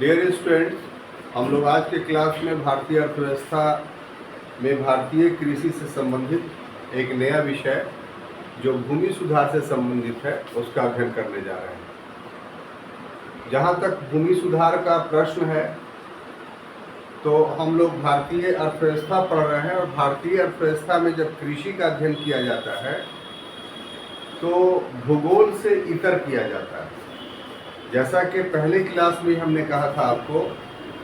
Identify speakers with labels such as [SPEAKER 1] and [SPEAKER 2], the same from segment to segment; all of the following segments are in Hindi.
[SPEAKER 1] डियर स्टूडेंट्स, हम लोग आज के क्लास में भारतीय अर्थव्यवस्था में भारतीय कृषि से संबंधित एक नया विषय जो भूमि सुधार से संबंधित है उसका अध्ययन करने जा रहे हैं। जहाँ तक भूमि सुधार का प्रश्न है तो हम लोग भारतीय अर्थव्यवस्था पढ़ रहे हैं और भारतीय अर्थव्यवस्था में जब कृषि का अध्ययन किया जाता है तो भूगोल से इतर किया जाता है। जैसा कि पहले क्लास में हमने कहा था आपको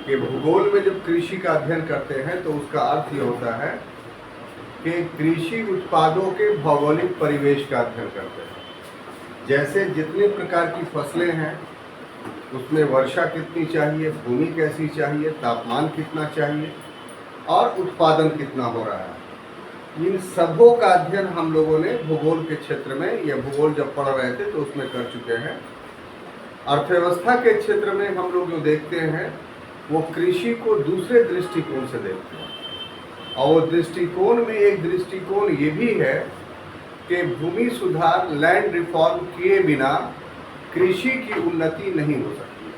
[SPEAKER 1] कि भूगोल में जब कृषि का अध्ययन करते हैं तो उसका अर्थ ये होता है कि कृषि उत्पादों के भौगोलिक परिवेश का अध्ययन करते हैं। जैसे जितने प्रकार की फसलें हैं उसमें वर्षा कितनी चाहिए, भूमि कैसी चाहिए, तापमान कितना चाहिए और उत्पादन कितना हो रहा है, इन सबों का अध्ययन हम लोगों ने भूगोल के क्षेत्र में या भूगोल जब पढ़ रहे थे तो उसमें कर चुके हैं। अर्थव्यवस्था के क्षेत्र में हम लोग जो देखते हैं वो कृषि को दूसरे दृष्टिकोण से देखते हैं और वो दृष्टिकोण में एक दृष्टिकोण ये भी है कि भूमि सुधार, लैंड रिफॉर्म किए बिना कृषि की उन्नति नहीं हो सकती।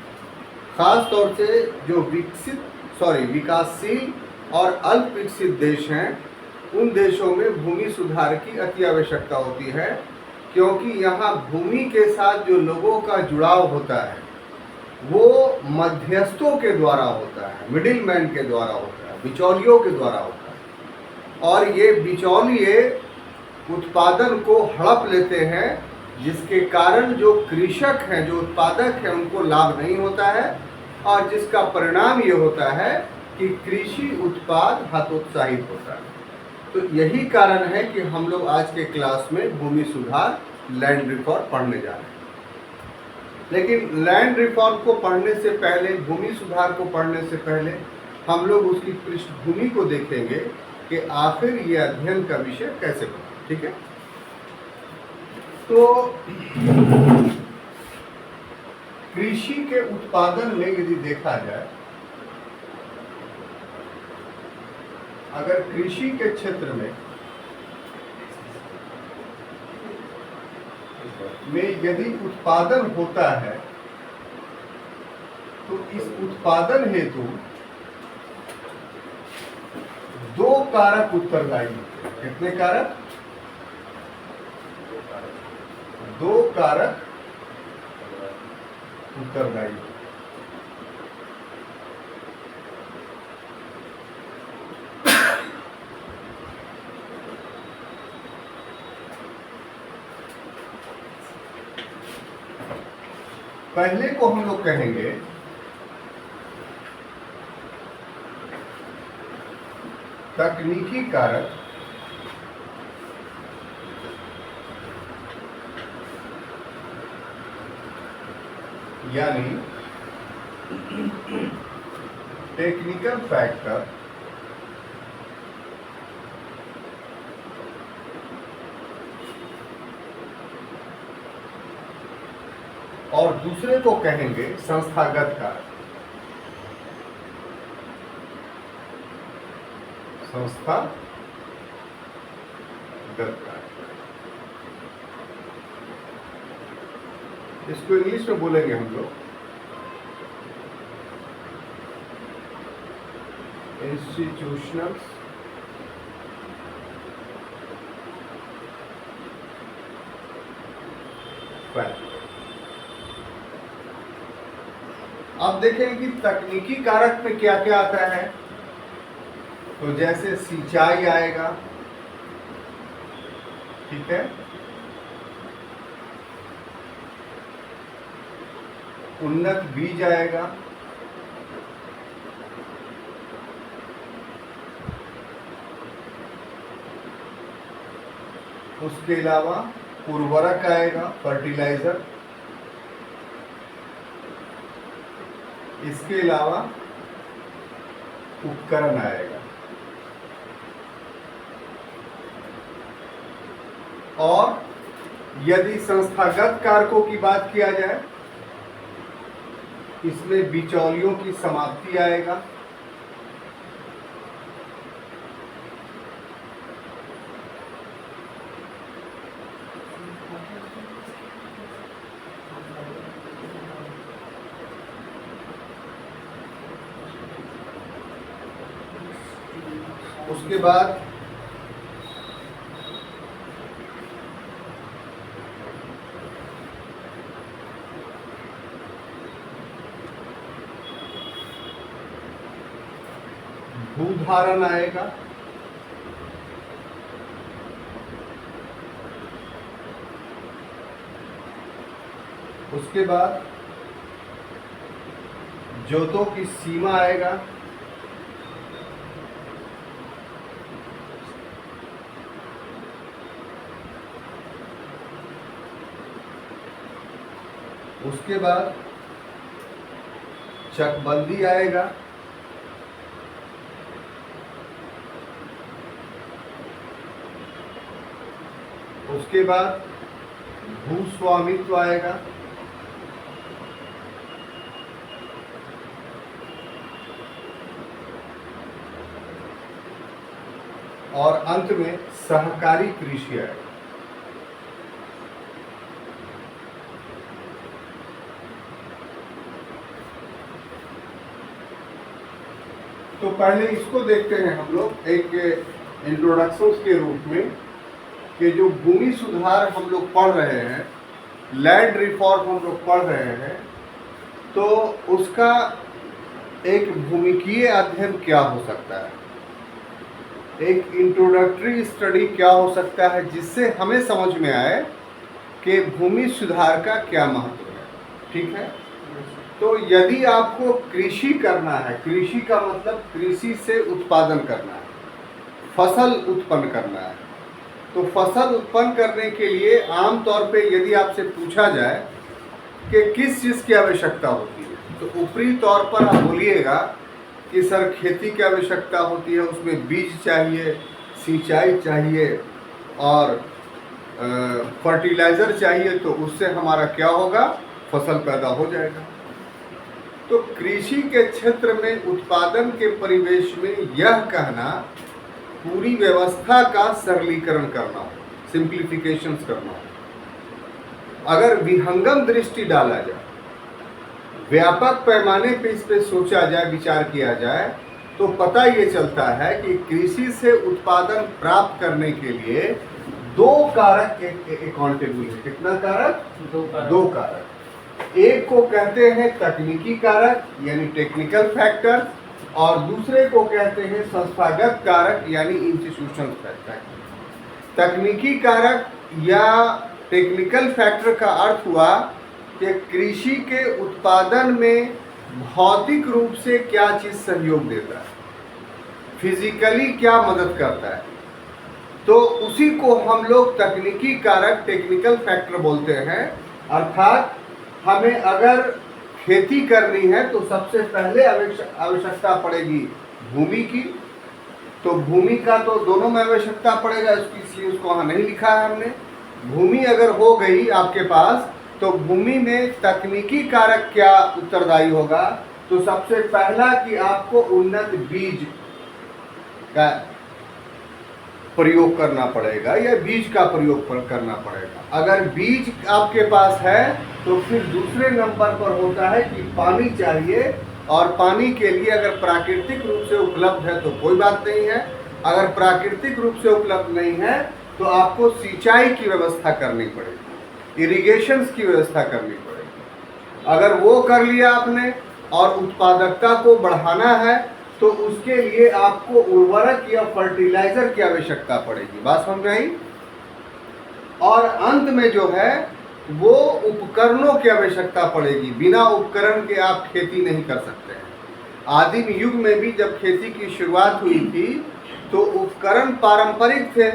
[SPEAKER 1] खास तौर से जो विकासशील और अल्प विकसित देश हैं उन देशों में भूमि सुधार की अति आवश्यकता होती है, क्योंकि यहाँ भूमि के साथ जो लोगों का जुड़ाव होता है वो मध्यस्थों के द्वारा होता है, मिडिल मैन के द्वारा होता है, बिचौलियों के द्वारा होता है और ये बिचौलिए उत्पादन को हड़प लेते हैं, जिसके कारण जो कृषक हैं, जो उत्पादक हैं, उनको लाभ नहीं होता है और जिसका परिणाम ये होता है कि कृषि उत्पाद हतोत्साहित होता है। तो यही कारण है कि हम लोग आज के क्लास में भूमि सुधार, लैंड रिफॉर्म पढ़ने जा रहे हैं। लेकिन लैंड रिफॉर्म को पढ़ने से पहले, भूमि सुधार को पढ़ने से पहले हम लोग उसकी पृष्ठभूमि को देखेंगे कि आखिर ये अध्ययन का विषय कैसे बना। ठीक है, तो कृषि के उत्पादन में यदि देखा जाए, अगर कृषि के क्षेत्र में यदि उत्पादन होता है तो इस उत्पादन हेतु दो कारक उत्तरदायी होते हैं। कितने कारक? दो कारक उत्तरदायी। पहले को हम लोग कहेंगे तकनीकी कारक, यानी टेक्निकल फैक्टर, और दूसरे को कहेंगे संस्थागत कारक। संस्थागत कारक, इसको इंग्लिश में बोलेंगे हम लोग इंस्टीट्यूशनल फैक्टर। अब देखें कि तकनीकी कारक में क्या क्या आता है। तो जैसे सिंचाई आएगा, ठीक है, उन्नत बीज आएगा, उसके अलावा उर्वरक आएगा, फर्टिलाइजर, इसके अलावा उपकरण आएगा और यदि संस्थागत कारकों की बात किया जाए इसमें बिचौलियों की समाप्ति आएगा, उसके बाद भूधारण आएगा, उसके बाद जोतों की सीमा आएगा, उसके बाद चकबंदी आएगा, उसके बाद भूस्वामित्व आएगा, और अंत में सहकारी कृषि आएगा। तो पहले इसको देखते हैं हम लोग एक इंट्रोडक्शन के रूप में कि जो भूमि सुधार हम लोग पढ़ रहे हैं, लैंड रिफॉर्म हम लोग पढ़ रहे हैं, तो उसका एक भूमिकीय अध्ययन क्या हो सकता है, एक इंट्रोडक्टरी स्टडी क्या हो सकता है, जिससे हमें समझ में आए कि भूमि सुधार का क्या महत्व है। ठीक है, तो यदि आपको कृषि करना है, कृषि का मतलब कृषि से उत्पादन करना है, फसल उत्पन्न करना है, तो फसल उत्पन्न करने के लिए आमतौर पे यदि आपसे पूछा जाए कि किस चीज़ की आवश्यकता होती है, तो ऊपरी तौर पर आप बोलिएगा कि सर खेती की आवश्यकता होती है, उसमें बीज चाहिए, सिंचाई चाहिए और फर्टिलाइज़र चाहिए, तो उससे हमारा क्या होगा, फसल पैदा हो जाएगा। तो कृषि के क्षेत्र में उत्पादन के परिवेश में यह कहना पूरी व्यवस्था का सरलीकरण करना हो, सिंप्लीफिकेशन करना हो। अगर विहंगम दृष्टि डाला जाए, व्यापक पैमाने पे इस पे सोचा जाए, विचार किया जाए, तो पता ये चलता है कि कृषि से उत्पादन प्राप्त करने के लिए दो कारक अकाउंटेबल है। कितना कारक? दो कारक। एक को कहते हैं तकनीकी कारक यानी टेक्निकल फैक्टर, और दूसरे को कहते हैं संस्थागत कारक यानी इंस्टीट्यूशनल फैक्टर। तकनीकी कारक या टेक्निकल फैक्टर का अर्थ हुआ कि कृषि के उत्पादन में भौतिक रूप से क्या चीज़ सहयोग देता है, फिजिकली क्या मदद करता है, तो उसी को हम लोग तकनीकी कारक टेक्निकल फैक्टर बोलते हैं। अर्थात हमें अगर खेती करनी है तो सबसे पहले आवश्यकता पड़ेगी भूमि की, तो भूमि का तो दोनों में आवश्यकता पड़ेगा, इसलिए उसको वहाँ नहीं लिखा है हमने। भूमि अगर हो गई आपके पास, तो भूमि में तकनीकी कारक क्या उत्तरदायी होगा, तो सबसे पहला कि आपको उन्नत बीज का प्रयोग करना पड़ेगा या बीज का प्रयोग करना पड़ेगा। अगर बीज आपके पास है तो फिर दूसरे नंबर पर होता है कि पानी चाहिए, और पानी के लिए अगर प्राकृतिक रूप से उपलब्ध है तो कोई बात नहीं है, अगर प्राकृतिक रूप से उपलब्ध नहीं है तो आपको सिंचाई की व्यवस्था करनी पड़ेगी, इरिगेशन की व्यवस्था करनी पड़ेगी। अगर वो कर लिया आपने और उत्पादकता को बढ़ाना है तो उसके लिए आपको उर्वरक या फर्टिलाइजर की आवश्यकता पड़ेगी। बात समझ में आई? और अंत में जो है वो उपकरणों की आवश्यकता पड़ेगी। बिना उपकरण के आप खेती नहीं कर सकते हैं। आदिम युग में भी जब खेती की शुरुआत हुई थी तो उपकरण पारंपरिक थे,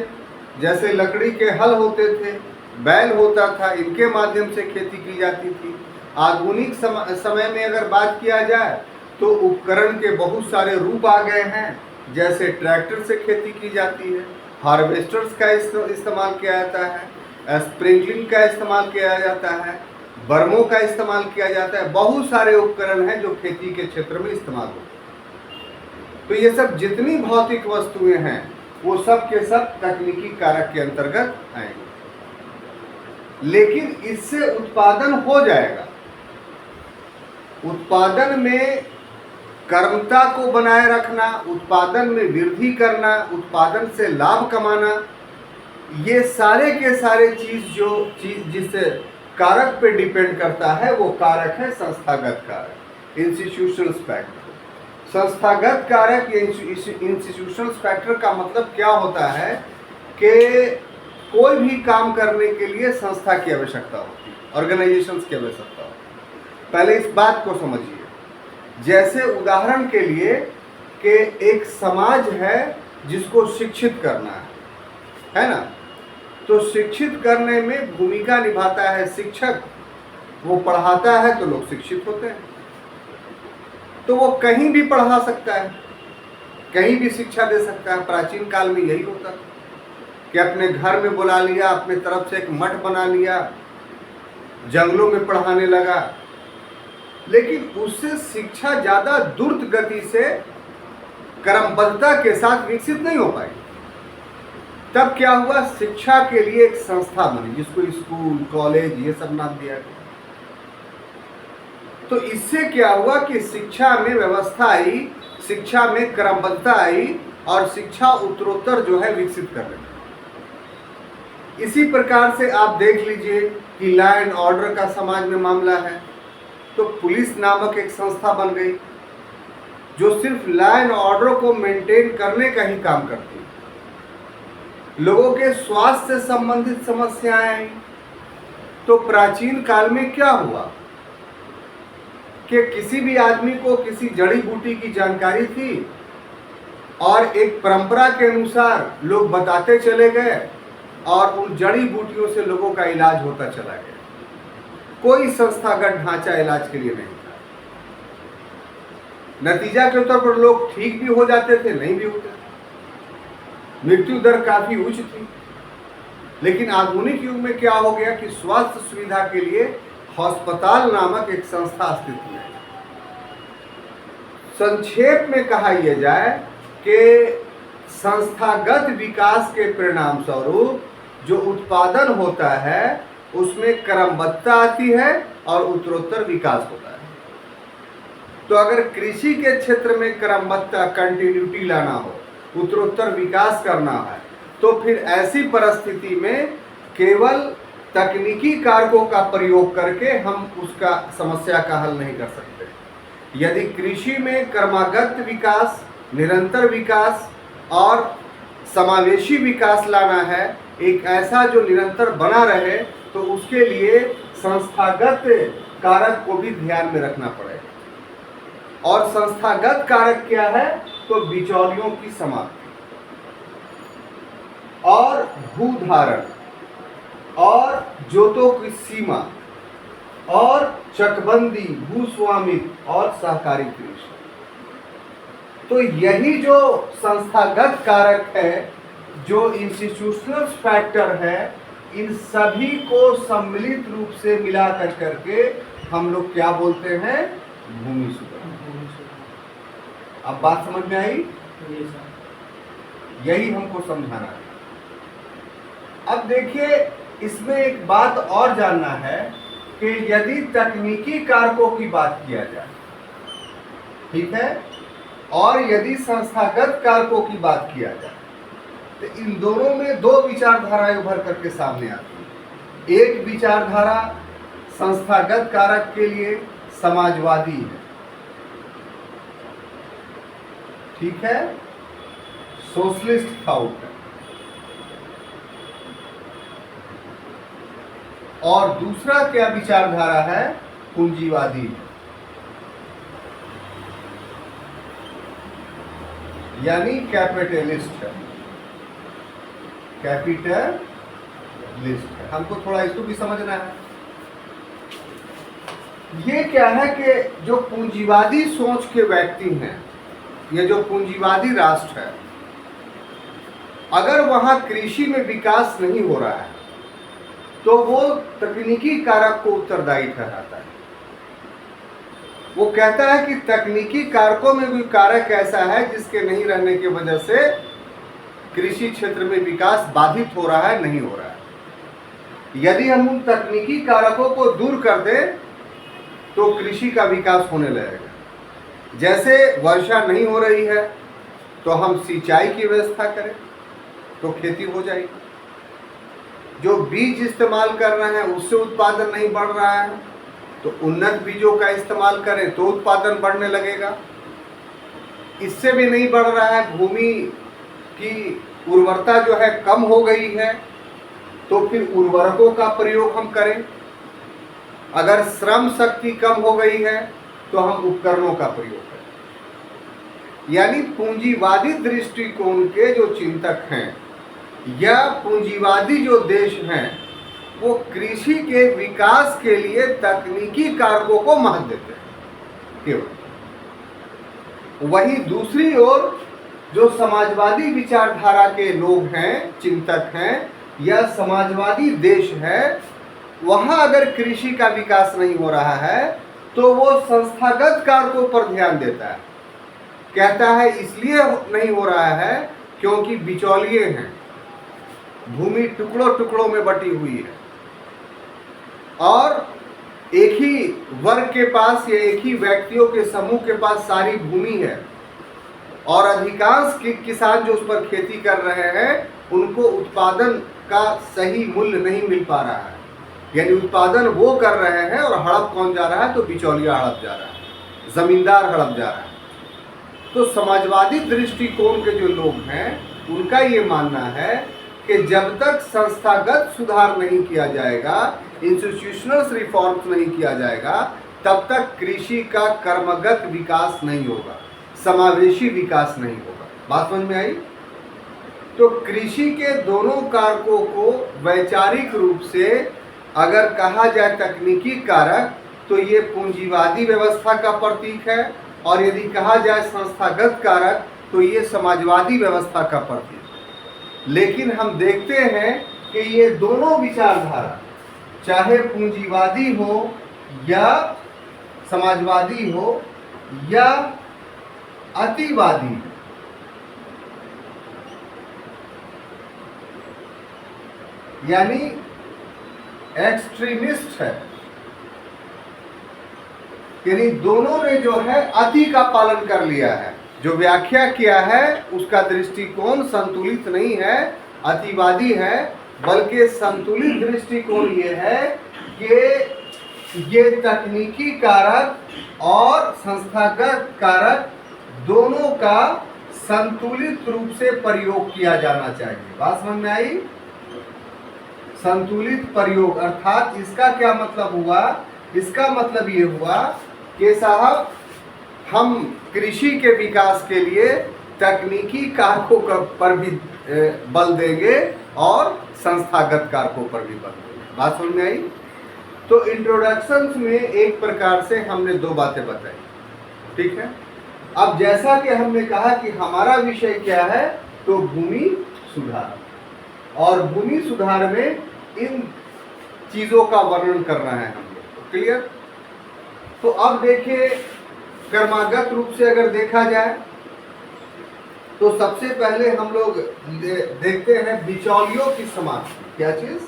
[SPEAKER 1] जैसे लकड़ी के हल होते थे, बैल होता था, इनके माध्यम से खेती की जाती थी। आधुनिक समय में अगर बात किया जाए तो उपकरण के बहुत सारे रूप आ गए हैं, जैसे ट्रैक्टर से खेती की जाती है, हार्वेस्टर्स का इस्तेमाल किया जाता है, स्प्रिंकलिंग का इस्तेमाल किया जाता है, बर्मों का इस्तेमाल किया जाता है। बहुत सारे उपकरण हैं जो खेती के क्षेत्र में इस्तेमाल होते हैं। तो ये सब जितनी भौतिक वस्तुएं हैं वो सब के सब तकनीकी कारक के अंतर्गत आएंगे, लेकिन इससे उत्पादन हो जाएगा। उत्पादन में कर्मता को बनाए रखना, उत्पादन में वृद्धि करना, उत्पादन से लाभ कमाना, ये सारे के सारे चीज जिस कारक पे डिपेंड करता है वो कारक है संस्थागत कारक, इंस्टीट्यूशनल फैक्टर। संस्थागत कारक या इंस्टीट्यूशनल फैक्टर का मतलब क्या होता है कि कोई भी काम करने के लिए संस्था की आवश्यकता होती है, ऑर्गेनाइजेशंस की आवश्यकता होती है। पहले इस बात को समझिए। जैसे उदाहरण के लिए कि एक समाज है जिसको शिक्षित करना है ना, तो शिक्षित करने में भूमिका निभाता है शिक्षक। वो पढ़ाता है तो लोग शिक्षित होते हैं, तो वो कहीं भी पढ़ा सकता है, कहीं भी शिक्षा दे सकता है। प्राचीन काल में यही होता था कि अपने घर में बुला लिया, अपने तरफ से एक मठ बना लिया, जंगलों में पढ़ाने लगा। लेकिन उससे शिक्षा ज़्यादा द्रुत गति से क्रमबद्धता के साथ विकसित नहीं हो पाई। तब क्या हुआ, शिक्षा के लिए एक संस्था बनी जिसको स्कूल, कॉलेज ये सब नाम दिया गया। तो इससे क्या हुआ कि शिक्षा में व्यवस्था आई, शिक्षा में क्रमबद्धता आई और शिक्षा उत्तरोत्तर जो है विकसित कर रही। इसी प्रकार से आप देख लीजिए कि लॉ एंड ऑर्डर का समाज में मामला है, तो पुलिस नामक एक संस्था बन गई जो सिर्फ लॉ एंड ऑर्डर को मेंटेन करने का ही काम करती है। लोगों के स्वास्थ्य से संबंधित समस्याएं आई, तो प्राचीन काल में क्या हुआ कि किसी भी आदमी को किसी जड़ी बूटी की जानकारी थी और एक परंपरा के अनुसार लोग बताते चले गए और उन जड़ी बूटियों से लोगों का इलाज होता चला गया। कोई संस्थागत ढांचा इलाज के लिए नहीं था। नतीजा के तौर पर लोग ठीक भी हो जाते थे, नहीं भी होते। मृत्यु दर काफी उच्च थी। लेकिन आधुनिक युग में क्या हो गया कि स्वास्थ्य सुविधा के लिए अस्पताल नामक एक संस्था अस्तित्व में है। संक्षेप में कहा यह जाए कि संस्थागत विकास के परिणाम स्वरूप जो उत्पादन होता है उसमें क्रमबद्धता आती है और उत्तरोत्तर विकास होता है। तो अगर कृषि के क्षेत्र में क्रमबद्धता, कंटिन्यूटी लाना हो, उत्तरोत्तर विकास करना है, तो फिर ऐसी परिस्थिति में केवल तकनीकी कारकों का प्रयोग करके हम उसका समस्या का हल नहीं कर सकते। यदि कृषि में क्रमागत विकास, निरंतर विकास और समावेशी विकास लाना है, एक ऐसा जो निरंतर बना रहे, तो उसके लिए संस्थागत कारक को भी ध्यान में रखना पड़ेगा। और संस्थागत कारक क्या है, तो बिचौलियों की समाप्ति और भूधारण और जोतों की सीमा और चकबंदी, भूस्वामित्व और सहकारी कृषि। तो यही जो संस्थागत कारक है, जो इंस्टीट्यूशनल फैक्टर है, इन सभी को सम्मिलित रूप से मिला करके हम लोग क्या बोलते हैं, भूमि सुधार। अब बात समझ में आई? यही हमको समझाना है। अब देखिए, इसमें एक बात और जानना है कि यदि तकनीकी कारकों की बात किया जाए, ठीक है, और यदि संस्थागत कारकों की बात किया जाए, तो इन दोनों में दो विचारधाराएं उभर करके सामने आती है। एक विचारधारा संस्थागत कारक के लिए समाजवादी है, ठीक है, सोशलिस्ट थॉट है। और दूसरा क्या विचारधारा है, पूंजीवादी है, यानी कैपिटलिस्ट है, कैपिटलिस्ट है। हमको थोड़ा इसको भी समझना है। ये क्या है कि जो पूंजीवादी सोच के व्यक्ति हैं, ये जो पूंजीवादी राष्ट्र है, अगर वहां कृषि में विकास नहीं हो रहा है तो वो तकनीकी कारक को उत्तरदायी ठहराता है। वो कहता है कि तकनीकी कारकों में कोई कारक ऐसा है जिसके नहीं रहने की वजह से कृषि क्षेत्र में विकास बाधित हो रहा है, नहीं हो रहा है। यदि हम उन तकनीकी कारकों को दूर कर दें तो कृषि का विकास होने लगेगा। जैसे वर्षा नहीं हो रही है तो हम सिंचाई की व्यवस्था करें तो खेती हो जाएगी। जो बीज इस्तेमाल कर रहे हैं उससे उत्पादन नहीं बढ़ रहा है तो उन्नत बीजों का इस्तेमाल करें तो उत्पादन बढ़ने लगेगा। इससे भी नहीं बढ़ रहा है, भूमि की उर्वरता जो है कम हो गई है तो फिर उर्वरकों का प्रयोग हम करें। अगर श्रम शक्ति कम हो गई है तो हम उपकरणों का प्रयोग करें। यानी पूंजीवादी दृष्टिकोण के जो चिंतक हैं या पूंजीवादी जो देश हैं वो कृषि के विकास के लिए तकनीकी कारकों को महत्व देते हैं केवल। वही दूसरी ओर जो समाजवादी विचारधारा के लोग हैं, चिंतक हैं या समाजवादी देश है, वहां अगर कृषि का विकास नहीं हो रहा है तो वो संस्थागत कारकों पर ध्यान देता है। कहता है इसलिए नहीं हो रहा है क्योंकि बिचौलिए हैं, भूमि टुकड़ों टुकड़ों में बटी हुई है और एक ही वर्ग के पास या एक ही व्यक्तियों के समूह के पास सारी भूमि है और अधिकांश किसान जो उस पर खेती कर रहे हैं उनको उत्पादन का सही मूल्य नहीं मिल पा रहा है। यानी उत्पादन वो कर रहे हैं और हड़प कौन जा रहा है? तो बिचौलिया हड़प जा रहा है, जमींदार हड़प जा रहा है। तो समाजवादी दृष्टिकोण के जो लोग हैं उनका ये मानना है कि जब तक संस्थागत सुधार नहीं किया जाएगा, इंस्टीट्यूशनल रिफॉर्म्स नहीं किया जाएगा, तब तक कृषि का कर्मगत विकास नहीं होगा, समावेशी विकास नहीं होगा। बात समझ में आई? तो कृषि के दोनों कारकों को वैचारिक रूप से अगर कहा जाए तकनीकी कारक तो ये पूंजीवादी व्यवस्था का प्रतीक है और यदि कहा जाए संस्थागत कारक तो ये समाजवादी व्यवस्था का प्रतीक है। लेकिन हम देखते हैं कि ये दोनों विचारधारा, चाहे पूंजीवादी हो या समाजवादी हो या अतिवादी, यानी एक्सट्रीमिस्ट है, यानी दोनों ने जो है अति का पालन कर लिया है। जो व्याख्या किया है उसका दृष्टिकोण संतुलित नहीं है, अतिवादी है, बल्कि संतुलित दृष्टिकोण ये है कि ये तकनीकी कारक और संस्थागत कारक दोनों का संतुलित रूप से प्रयोग किया जाना चाहिए। बात समझ में आई? संतुलित प्रयोग अर्थात इसका क्या मतलब हुआ? इसका मतलब ये हुआ कि साहब हम कृषि के विकास के लिए तकनीकी कारकों पर भी बल देंगे और संस्थागत कारकों पर भी बल देंगे। बात समझ में आई? तो इंट्रोडक्शन में एक प्रकार से हमने दो बातें बताई, ठीक है। अब जैसा कि हमने कहा कि हमारा विषय क्या है, तो भूमि सुधार, और भूमि सुधार में इन चीजों का वर्णन करना है हम लोग। क्लियर? तो अब देखिए, कर्मागत रूप से अगर देखा जाए तो सबसे पहले हम लोग देखते हैं बिचौलियों की समाप्ति। क्या चीज?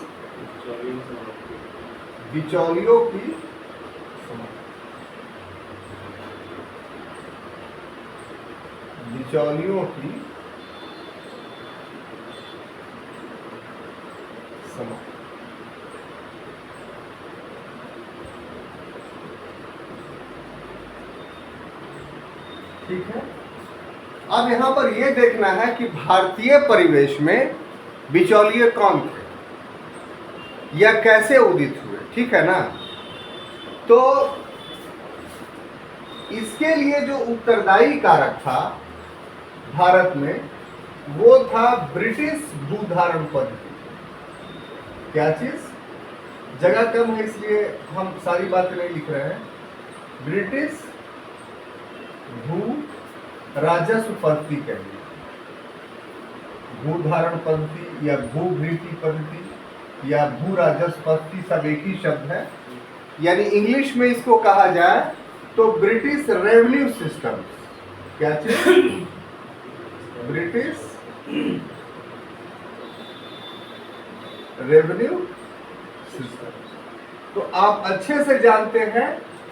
[SPEAKER 1] बिचौलियों की समाप्ति। बिचौलियों की समाप्ति। ठीक है। अब यहाँ पर यह देखना है कि भारतीय परिवेश में बिचौलिए कौन थे या कैसे उदित हुए, ठीक है ना। तो इसके लिए जो उत्तरदायी कारक था भारत में वो था ब्रिटिश भूधारण पद्धति। क्या चीज? जगह कम है इसलिए हम सारी बातें नहीं लिख रहे हैं। ब्रिटिश भू राजस्व पद्धति कहिए, भूधारण पद्धति या भूभृति पद्धति या भू राजस्व पद्धति सब एक ही शब्द है। यानी इंग्लिश में इसको कहा जाए तो ब्रिटिश रेवेन्यू सिस्टम। क्या चीज? British revenue system. तो आप अच्छे से जानते हैं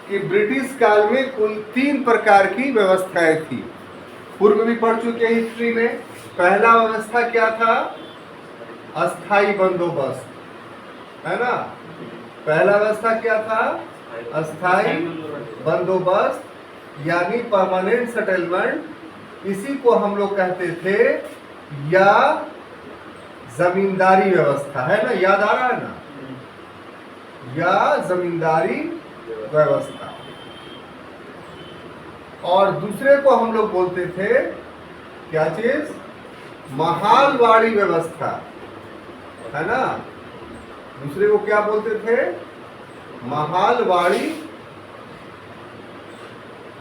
[SPEAKER 1] कि ब्रिटिश काल में कुल 3 प्रकार की व्यवस्थाएं थी। पूर्व भी पढ़ चुके हैं हिस्ट्री में। पहला व्यवस्था क्या था? अस्थाई बंदोबस्त, है ना। पहला व्यवस्था क्या था? अस्थाई बंदोबस्त, यानी परमानेंट सेटलमेंट। इसी को हम लोग कहते थे या जमींदारी व्यवस्था, है ना। याद आ रहा है ना? या जमींदारी व्यवस्था। और दूसरे को हम लोग बोलते थे क्या चीज? महालवाड़ी व्यवस्था, है ना। दूसरे को क्या बोलते थे? महालवाड़ी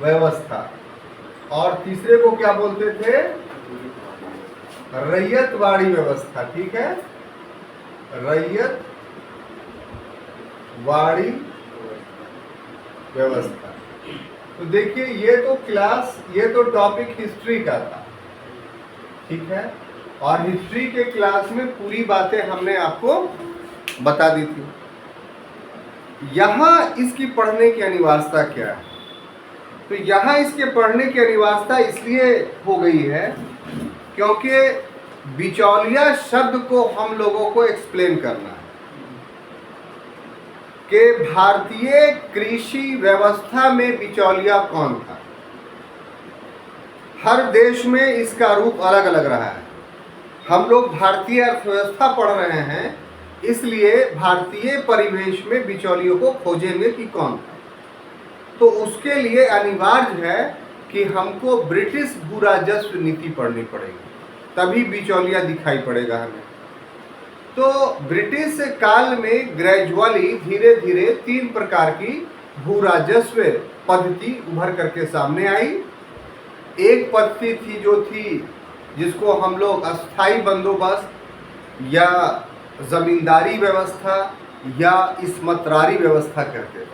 [SPEAKER 1] व्यवस्था। और तीसरे को क्या बोलते थे? रैयतवाड़ी व्यवस्था। ठीक है, रैयतवाड़ी व्यवस्था। तो देखिए, ये तो टॉपिक हिस्ट्री का था, ठीक है। और हिस्ट्री के क्लास में पूरी बातें हमने आपको बता दी थी। यहाँ इसकी पढ़ने की अनिवार्यता क्या है? तो यहाँ इसके पढ़ने की अनिवार्यता इसलिए हो गई है क्योंकि बिचौलिया शब्द को हम लोगों को एक्सप्लेन करना है कि भारतीय कृषि व्यवस्था में बिचौलिया कौन था। हर देश में इसका रूप अलग अलग रहा है। हम लोग भारतीय अर्थव्यवस्था पढ़ रहे हैं, इसलिए भारतीय परिवेश में बिचौलियों को खोजेंगे कि कौन था। तो उसके लिए अनिवार्य है कि हमको ब्रिटिश भू राजस्व नीति पढ़नी पड़ेगी, तभी बिचौलिया दिखाई पड़ेगा हमें। तो ब्रिटिश काल में ग्रेजुअली धीरे धीरे 3 प्रकार की भू राजस्व पद्धति उभर करके सामने आई। एक पद्धति थी जिसको हम लोग अस्थाई बंदोबस्त या जमींदारी व्यवस्था या इस्मतरारी व्यवस्था कहते थे।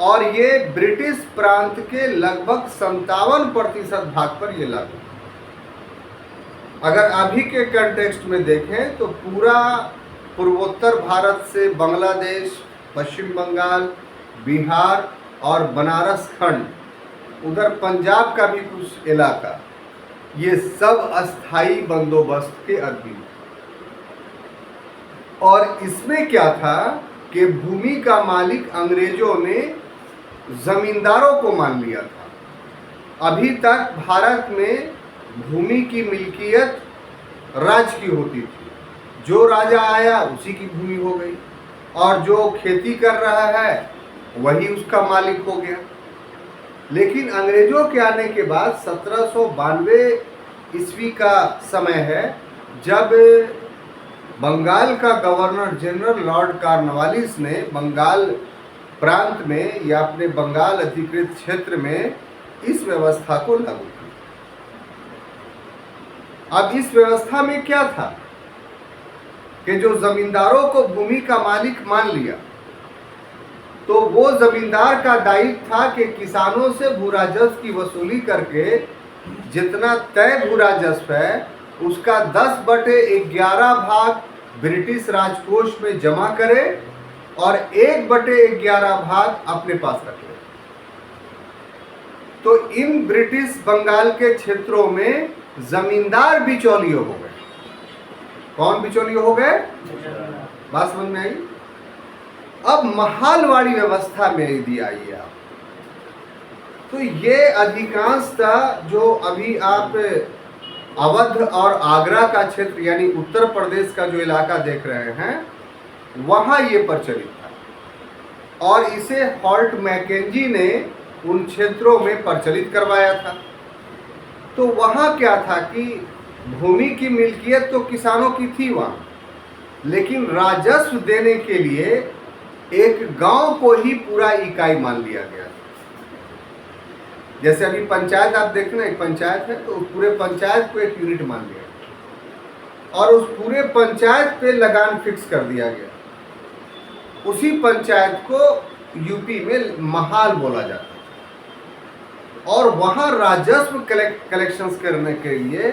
[SPEAKER 1] और ये ब्रिटिश प्रांत के लगभग 57% भाग पर ये लागू। अगर अभी के कंटेक्स्ट में देखें तो पूरा पूर्वोत्तर भारत से बांग्लादेश, पश्चिम बंगाल, बिहार और बनारस खंड, उधर पंजाब का भी कुछ इलाका, ये सब अस्थाई बंदोबस्त के अधीन। और इसमें क्या था कि भूमि का मालिक अंग्रेजों ने जमींदारों को मान लिया था। अभी तक भारत में भूमि की मिल्कियत राज्य की होती थी। जो राजा आया उसी की भूमि हो गई, और जो खेती कर रहा है वही उसका मालिक हो गया। लेकिन अंग्रेजों के आने के बाद 1792 ईस्वी का समय है, जब बंगाल का गवर्नर जनरल लॉर्ड कॉर्नवालिस ने बंगाल प्रांत में या अपने बंगाल अधिकृत क्षेत्र में इस व्यवस्था को लागू किया। अब इस व्यवस्था में क्या था कि जो जमींदारों को भूमि का मालिक मान लिया, तो वो जमींदार का दायित्व था कि किसानों से भू राजस्व की वसूली करके जितना तय भू राजस्व है उसका 10/11 भाग ब्रिटिश राजकोष में जमा करे और 1/11 भाग अपने पास रख ले। तो इन ब्रिटिश बंगाल के क्षेत्रों में जमींदार बिचौलिए हो गए। कौन बिचौलिए हो गए? बात समझ में आई? अब महालवाड़ी व्यवस्था में यदि आइए आप, तो ये अधिकांशतः जो अभी आप अवध और आगरा का क्षेत्र यानी उत्तर प्रदेश का जो इलाका देख रहे हैं, वहाँ ये प्रचलित था। और इसे हॉल्ट मैकेंजी ने उन क्षेत्रों में प्रचलित करवाया था। तो वहाँ क्या था कि भूमि की मिल्कियत तो किसानों की थी वहाँ, लेकिन राजस्व देने के लिए एक गांव को ही पूरा इकाई मान लिया गया। जैसे अभी पंचायत आप देख रहे हैं, एक पंचायत है तो पूरे पंचायत को एक यूनिट मान लिया और उस पूरे पंचायत पे लगान फिक्स कर दिया गया। उसी पंचायत को यूपी में महाल बोला जाता था। और वहाँ राजस्व कलेक्शंस करने के लिए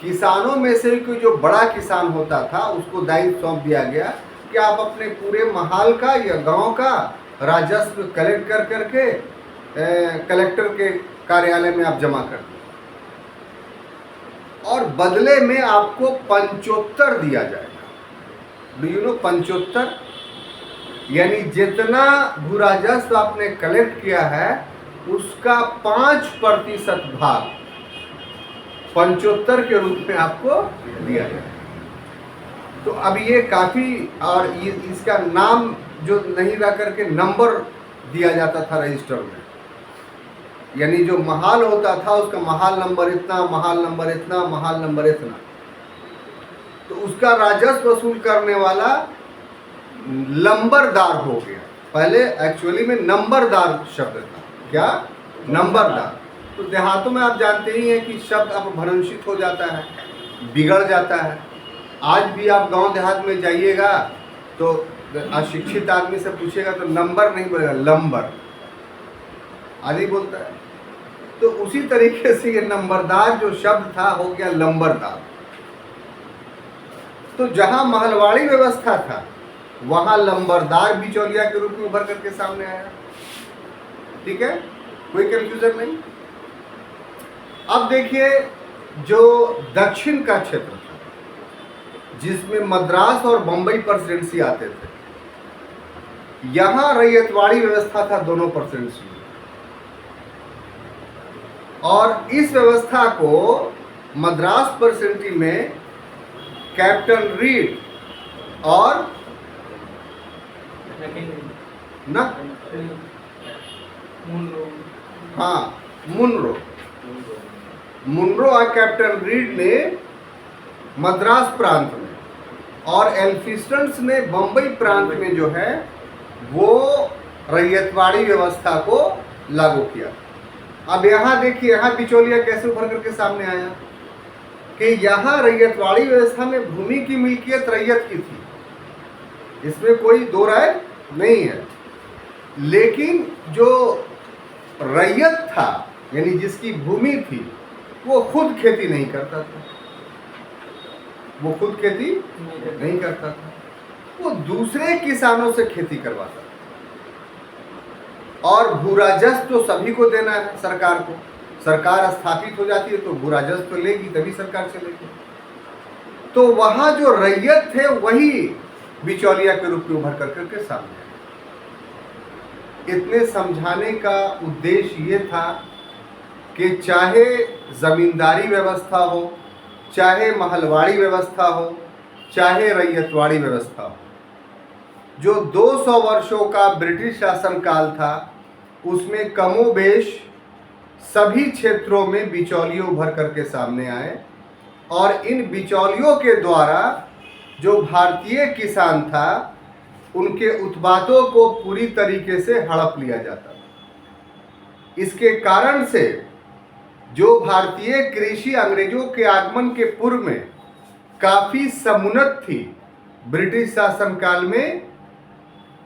[SPEAKER 1] किसानों में से कोई जो बड़ा किसान होता था उसको दायित्व सौंप दिया गया कि आप अपने पूरे महाल का या गांव का राजस्व कलेक्ट कर करके कलेक्टर के कार्यालय में आप जमा कर दें और बदले में आपको 75 दिया जाएगा। Do you know 75? यानी जितना भू राजस्व आपने कलेक्ट किया है उसका 5% भाग 75 के रूप में आपको दिया जाएगा। तो अब ये काफ़ी, और ये इसका नाम जो नहीं रह करके नंबर दिया जाता था रजिस्टर में, यानी जो महाल होता था उसका महाल नंबर इतना, महाल नंबर इतना, महाल नंबर इतना, तो उसका राजस्व वसूल करने वाला लंबरदार हो गया। पहले एक्चुअली में नंबरदार शब्द था। क्या? नंबरदार। तो देहातों में आप जानते ही हैं कि शब्द अपभ्रंशित हो जाता है, बिगड़ जाता है। आज भी आप गांव देहात में जाइएगा तो अशिक्षित आदमी से पूछेगा तो नंबर नहीं बोलेगा, लंबर आदि बोलता है। तो उसी तरीके से ये नंबरदार जो शब्द था हो गया लंबरदार। तो जहां महलवाड़ी व्यवस्था था वहां लंबरदार बिचौलिया के रूप में उभर करके सामने आया। ठीक है, कोई कंफ्यूजन नहीं। अब देखिए, जो दक्षिण का क्षेत्र था जिसमें मद्रास और बंबई प्रेसिडेंसी आते थे, यहां रैयतवाड़ी व्यवस्था था दोनों प्रेसिडेंसी, और इस व्यवस्था को मद्रास प्रेसिडेंसी में कैप्टन रीड और मुनरो और कैप्टन रीड ने मद्रास प्रांत में और एल्फिस्टन्स ने बंबई प्रांत में जो है वो रैयतवाड़ी व्यवस्था को लागू किया। अब यहाँ देखिए, यहाँ बिचौलिया कैसे उभर करके सामने आया कि यहाँ रैयतवाड़ी व्यवस्था में भूमि की मिल्कियत रैयत की थी, इसमें कोई दो राय नहीं है। लेकिन जो रैयत था यानी जिसकी भूमि थी वो खुद खेती नहीं करता था, वो खुद खेती नहीं करता था, वो दूसरे किसानों से खेती करवाता था। और भू राजस्व तो सभी को देना है सरकार को। सरकार स्थापित हो जाती है तो भू राजस्व तो लेगी, तभी सरकार चलेगी। तो वहां जो रैयत थे वही बिचौलिया के रूप में उभर करके सामने आए। इतने समझाने का उद्देश्य ये था कि चाहे जमींदारी व्यवस्था हो, चाहे महलवाड़ी व्यवस्था हो, चाहे रैयतवाड़ी व्यवस्था हो, जो 200 वर्षों का ब्रिटिश शासनकाल था उसमें कमोबेश सभी क्षेत्रों में बिचौलिए उभर करके सामने आए, और इन बिचौलियों के द्वारा जो भारतीय किसान था उनके उत्पादों को पूरी तरीके से हड़प लिया जाता था। इसके कारण से जो भारतीय कृषि अंग्रेजों के आगमन के पूर्व में काफ़ी समुन्नत थी, ब्रिटिश शासनकाल में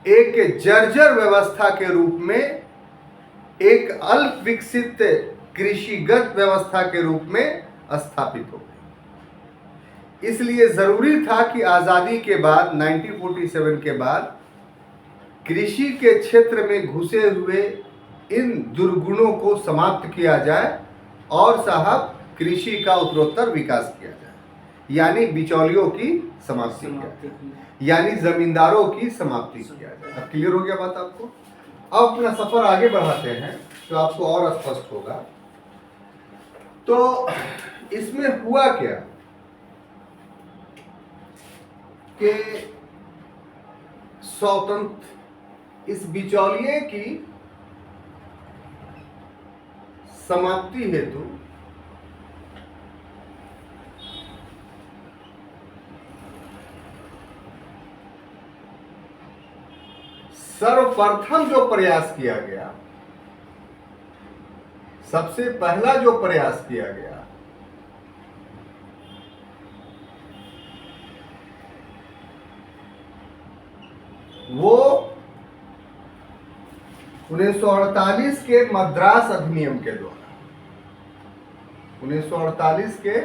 [SPEAKER 1] एक जर्जर व्यवस्था के रूप में, एक अल्प विकसित कृषिगत व्यवस्था के रूप में स्थापित हो गई। इसलिए ज़रूरी था कि आज़ादी के बाद 1947 के बाद कृषि के क्षेत्र में घुसे हुए इन दुर्गुणों को समाप्त किया जाए और साहब कृषि का उत्तरोत्तर विकास किया जाए, यानी बिचौलियों की समाप्ति किया जाए, यानी जमींदारों की समाप्ति किया जाए। अब क्लियर हो गया बात आपको? अब अपना सफर आगे बढ़ाते हैं तो आपको और स्पष्ट होगा। तो इसमें हुआ क्या कि स्वतंत्र इस बिचौलिए की समाप्ति हेतु सर्वप्रथम जो प्रयास किया गया, सबसे पहला जो प्रयास किया गया वो 1948 के मद्रास अधिनियम के द्वारा, 1948 के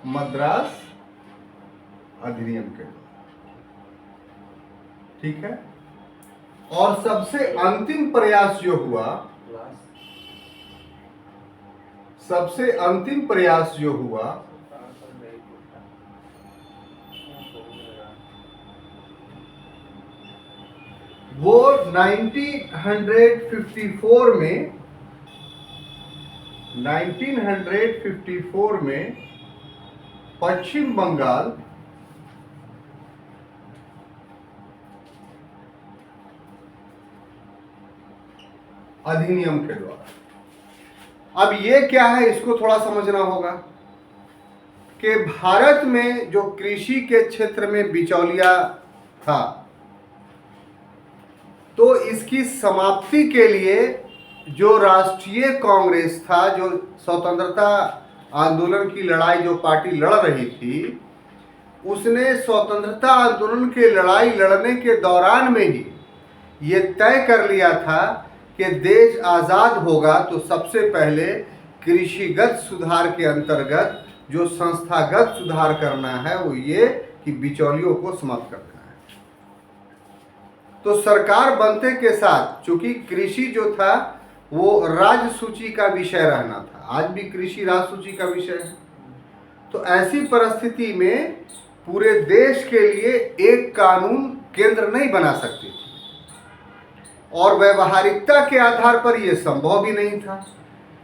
[SPEAKER 1] मद्रास अधिनियम के द्वारा। ठीक है। और सबसे अंतिम प्रयास जो हुआ, सबसे अंतिम प्रयास जो हुआ वो 1954 में पश्चिम बंगाल अधिनियम के द्वारा। अब ये क्या है, इसको थोड़ा समझना होगा कि भारत में जो कृषि के क्षेत्र में बिचौलिया था, तो इसकी समाप्ति के लिए जो राष्ट्रीय कांग्रेस था, जो स्वतंत्रता आंदोलन की लड़ाई जो पार्टी लड़ रही थी, उसने स्वतंत्रता आंदोलन की लड़ाई लड़ने के दौरान में ही ये तय कर लिया था कि देश आज़ाद होगा तो सबसे पहले कृषिगत सुधार के अंतर्गत जो संस्थागत सुधार करना है वो ये कि बिचौलियों को समाप्त करना है। तो सरकार बनते के साथ, चूंकि कृषि जो था वो राज्य सूची का विषय रहना था, आज भी कृषि राज्य सूची का विषय है, तो ऐसी परिस्थिति में पूरे देश के लिए एक कानून केंद्र नहीं बना सकती थी और व्यवहारिकता के आधार पर यह संभव भी नहीं था,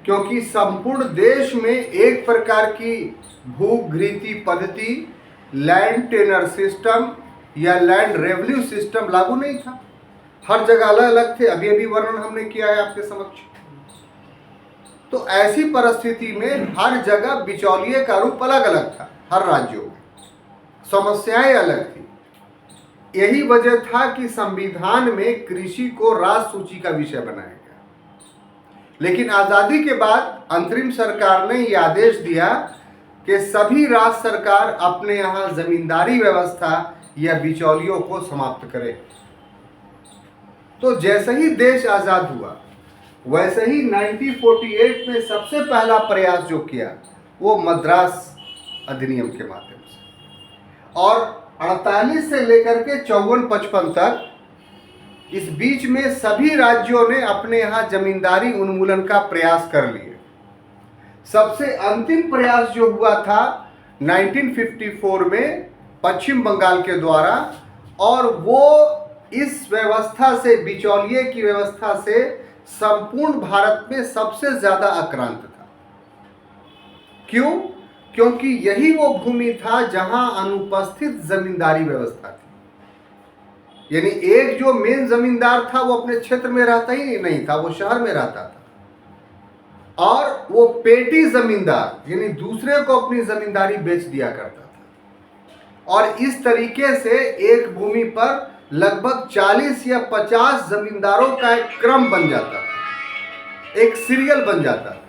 [SPEAKER 1] क्योंकि संपूर्ण देश में एक प्रकार की भूघृति पद्धति, लैंड टेनर सिस्टम या लैंड रेवेन्यू सिस्टम लागू नहीं था। हर जगह अलग अलग थे, अभी अभी वर्णन हमने किया है आपके समक्ष। तो ऐसी परिस्थिति में हर जगह बिचौलिए का रूप अलग अलग था, हर राज्यों में समस्याएं अलग थी। यही वजह था कि संविधान में कृषि को राज्य सूची का विषय बनाया गया। लेकिन आज़ादी के बाद अंतरिम सरकार ने यह आदेश दिया कि सभी राज्य सरकार अपने यहाँ जमींदारी व्यवस्था या बिचौलियों को समाप्त करें। तो जैसे ही देश आज़ाद हुआ, वैसे ही 1948 में सबसे पहला प्रयास जो किया वो मद्रास अधिनियम के माध्यम से, और 48 से लेकर के 54-55 तक इस बीच में सभी राज्यों ने अपने यहाँ जमींदारी उन्मूलन का प्रयास कर लिए। सबसे अंतिम प्रयास जो हुआ था 1954 में पश्चिम बंगाल के द्वारा, और वो इस व्यवस्था से, बिचौलिए की व्यवस्था से संपूर्ण भारत में सबसे ज्यादा आक्रांत था। क्यों? क्योंकि यही वो भूमि था जहां अनुपस्थित जमींदारी व्यवस्था थी। यानी एक जो मेन जमींदार था वो अपने क्षेत्र में रहता ही नहीं था, वो शहर में रहता था, और वो पेटी जमींदार यानी दूसरे को अपनी जमींदारी बेच दिया करता था। और इस तरीके से एक भूमि पर लगभग 40 या 50 जमींदारों का एक क्रम बन जाता था, एक सीरियल बन जाता था।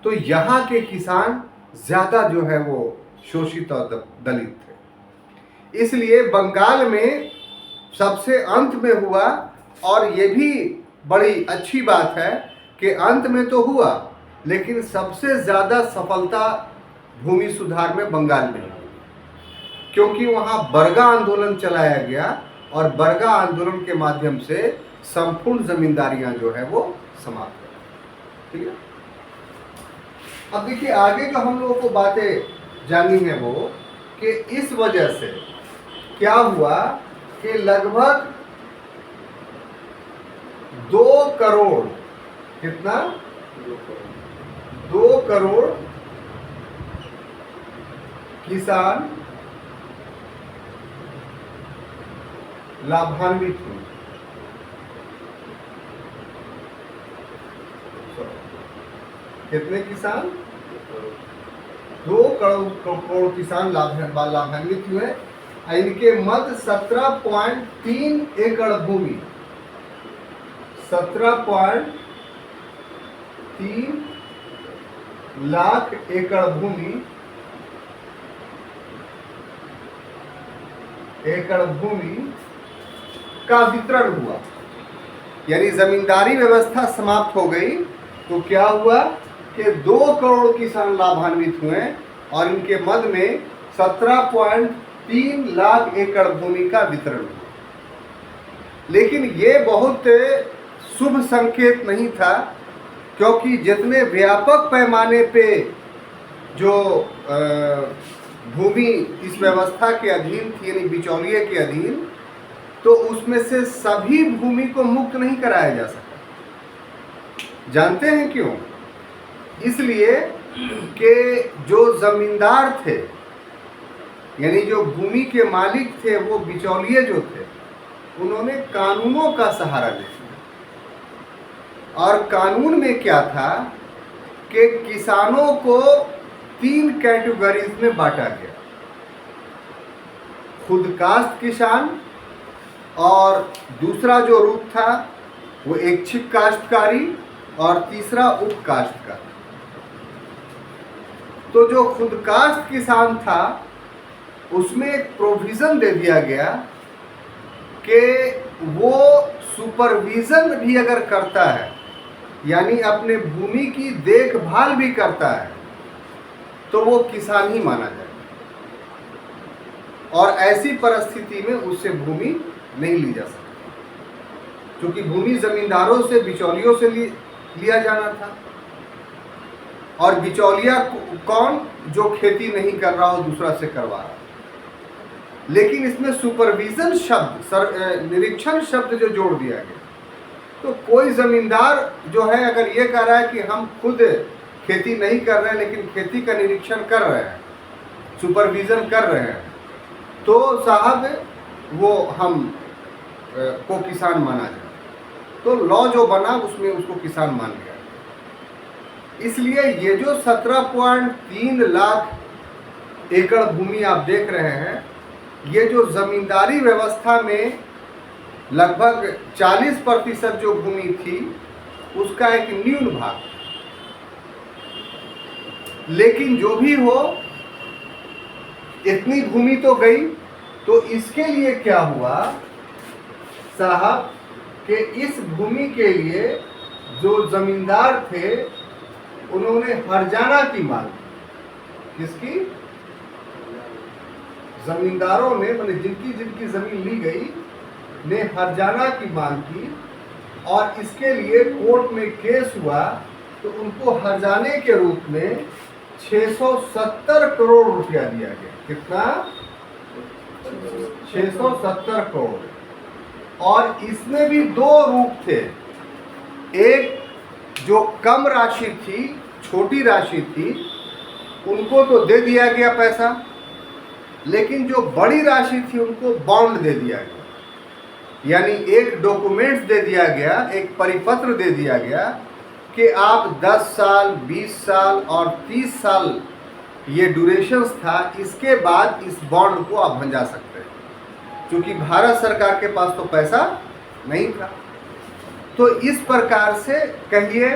[SPEAKER 1] तो यहाँ के किसान ज्यादा जो है वो शोषित और दलित थे। इसलिए बंगाल में सबसे अंत में हुआ, और ये भी बड़ी अच्छी बात है कि अंत में तो हुआ, लेकिन सबसे ज्यादा सफलता भूमि सुधार में बंगाल में हुई, क्योंकि वहाँ बरगा आंदोलन चलाया गया, और बरगा आंदोलन के माध्यम से संपूर्ण जमींदारियां जो है वो समाप्त हो। ठीक है। अब देखिए आगे जो हम लोगों को बातें जाननी है वो कि इस वजह से क्या हुआ कि लगभग 2 करोड़, कितना, 2 करोड़ किसान लाभान्वित हुए। कितने किसान? 2 करोड़ किसान लाभान्वित हुए। इनके मध्य 17.3 एकड़ भूमि, 17.3 लाख एकड़ भूमि का वितरण हुआ। यानी जमींदारी व्यवस्था समाप्त हो गई, तो क्या हुआ कि 2 करोड़ किसान लाभान्वित हुए, और इनके मध्य में 17.3 लाख एकड़ भूमि का वितरण हुआ। लेकिन ये बहुत शुभ संकेत नहीं था, क्योंकि जितने व्यापक पैमाने पे जो भूमि इस व्यवस्था के अधीन थी, यानी बिचौलिए के अधीन, तो उसमें से सभी भूमि को मुक्त नहीं कराया जा सका। जानते हैं क्यों? इसलिए कि जो जमींदार थे, यानी जो भूमि के मालिक थे, वो बिचौलिए जो थे, उन्होंने कानूनों का सहारा ले लिया। और कानून में क्या था कि किसानों को 3 कैटेगरीज में बांटा गया। खुद काश्त किसान, और दूसरा जो रूप था वो ऐच्छिक काश्तकारी, और तीसरा उप काश्तकारी। तो जो खुद काश्त किसान था उसमें एक प्रोविज़न दे दिया गया कि वो सुपरविज़न भी अगर करता है, यानी अपने भूमि की देखभाल भी करता है, तो वो किसान ही माना जाए। और ऐसी परिस्थिति में उससे भूमि नहीं ली जा सकती, क्योंकि भूमि जमींदारों से, बिचौलियों से लिया जाना था। और बिचौलिया कौन? जो खेती नहीं कर रहा हो, दूसरा से करवा रहा। लेकिन इसमें सुपरविजन शब्द, निरीक्षण शब्द जो जोड़ दिया गया, तो कोई जमींदार जो है अगर ये कह रहा है कि हम खुद खेती नहीं कर रहे हैं लेकिन खेती का निरीक्षण कर रहे हैं, सुपरविजन कर रहे हैं, तो साहब वो हम को किसान माना जाए। तो लॉ जो बना उसमें उसको किसान मान लिया। इसलिए ये जो 17.3 लाख एकड़ भूमि आप देख रहे हैं, ये जो जमींदारी व्यवस्था में लगभग 40% जो भूमि थी उसका एक न्यून भाग। लेकिन जो भी हो, इतनी भूमि तो गई। तो इसके लिए क्या हुआ साहब कि इस भूमि के लिए जो जमींदार थे उन्होंने हर्जाना की मांग की। किसकी? जमींदारों ने, मतलब जिनकी जिनकी जमीन ली गई ने हर्जाना की मांग की, और इसके लिए कोर्ट में केस हुआ। तो उनको हर्जाने के रूप में 670 करोड़ रुपया दिया गया। कितना? 670 करोड़। और इसमें भी 2 रूप थे। एक जो कम राशि थी, छोटी राशि थी, उनको तो दे दिया गया पैसा, लेकिन जो बड़ी राशि थी उनको बॉन्ड दे दिया गया। यानी एक डॉक्यूमेंट्स दे दिया गया, एक परिपत्र दे दिया गया कि आप 10 साल, 20 साल और 30 साल ये ड्यूरेशंस था, इसके बाद इस बॉन्ड को आप भंजा सकते हैं। क्योंकि भारत सरकार के पास तो पैसा नहीं था। तो इस प्रकार से कहिए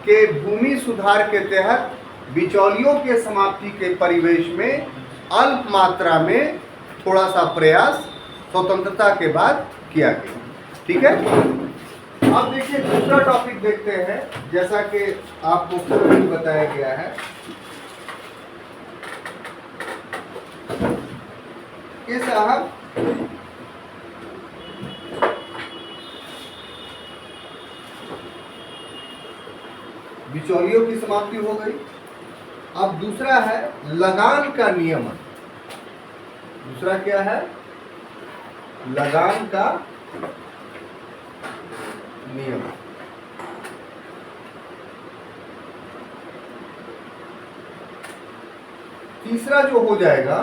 [SPEAKER 1] कि भूमि सुधार के तहत बिचौलियों के समाप्ति के परिवेश में अल्प मात्रा में थोड़ा सा प्रयास स्वतंत्रता के बाद किया गया। ठीक है। अब देखिए दूसरा टॉपिक देखते हैं, जैसा कि आपको पूर्व में बताया गया है कि साहब बिचौलियों की समाप्ति हो गई। अब दूसरा है लगान का नियमन। दूसरा क्या है? लगान का नियम। तीसरा जो हो जाएगा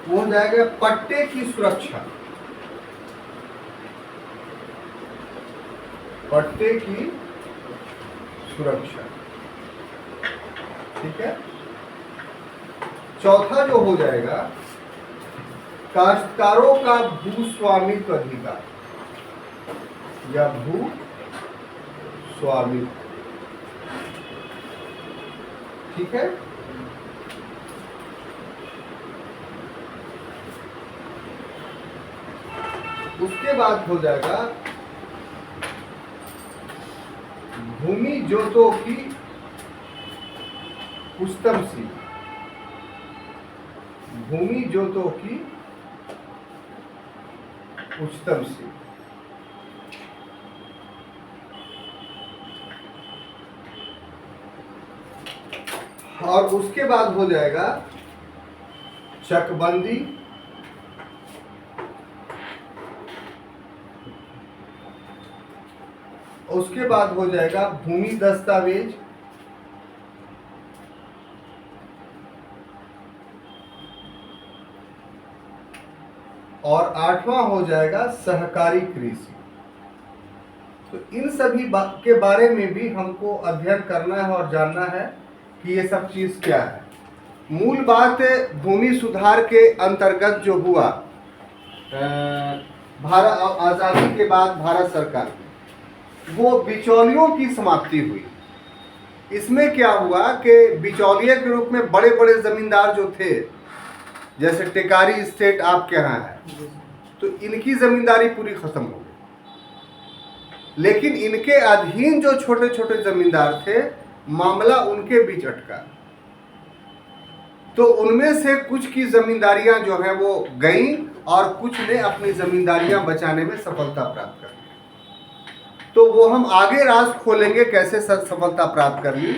[SPEAKER 1] वो हो जाएगा पट्टे की सुरक्षा। पट्टे की सुरक्षा। ठीक है। चौथा जो हो जाएगा काश्तकारों का भू स्वामित्व अधिकार या भू स्वामित्व। ठीक है। उसके बाद हो जाएगा भूमि जोतों की उच्चतम सीमा। भूमि जोतों की उच्चतम सीमा। और उसके बाद हो जाएगा चकबंदी, उसके बाद हो जाएगा भूमि दस्तावेज, और 8वां हो जाएगा सहकारी कृषि। तो इन सभी के बारे में भी हमको अध्ययन करना है और जानना है कि ये सब चीज क्या है। मूल बात भूमि सुधार के अंतर्गत जो हुआ भारत आज़ादी के बाद भारत सरकार में, वो बिचौलियों की समाप्ति हुई। इसमें क्या हुआ कि बिचौलिए के रूप में बड़े बड़े जमींदार जो थे, जैसे टेकारी स्टेट आपके यहाँ है, तो इनकी जमींदारी पूरी खत्म हो गई। लेकिन इनके अधीन जो छोटे छोटे जमींदार थे, मामला उनके बीच अटका। तो उनमें से कुछ की जमींदारियां जो है वो गईं और कुछ ने अपनी जमींदारियां बचाने में सफलता प्राप्त कर ली। तो वो हम आगे राज खोलेंगे कैसे सफलता प्राप्त कर ली।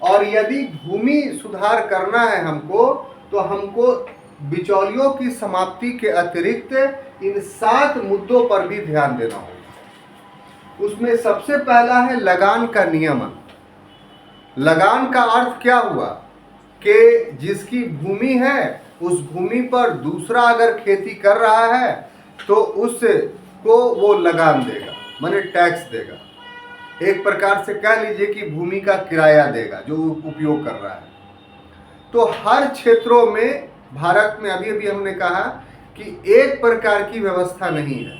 [SPEAKER 1] और यदि भूमि सुधार करना है हमको, तो हमको बिचौलियों की समाप्ति के अतिरिक्त इन 7 मुद्दों पर भी ध्यान देना होगा। उसमें सबसे पहला है लगान का नियमन। लगान का अर्थ क्या हुआ कि जिसकी भूमि है उस भूमि पर दूसरा अगर खेती कर रहा है तो उसको वो लगान देगा, माने टैक्स देगा। एक प्रकार से कह लीजिए कि भूमि का किराया देगा जो उपयोग कर रहा है। तो हर क्षेत्रों में भारत में अभी अभी हमने कहा कि एक प्रकार की व्यवस्था नहीं है।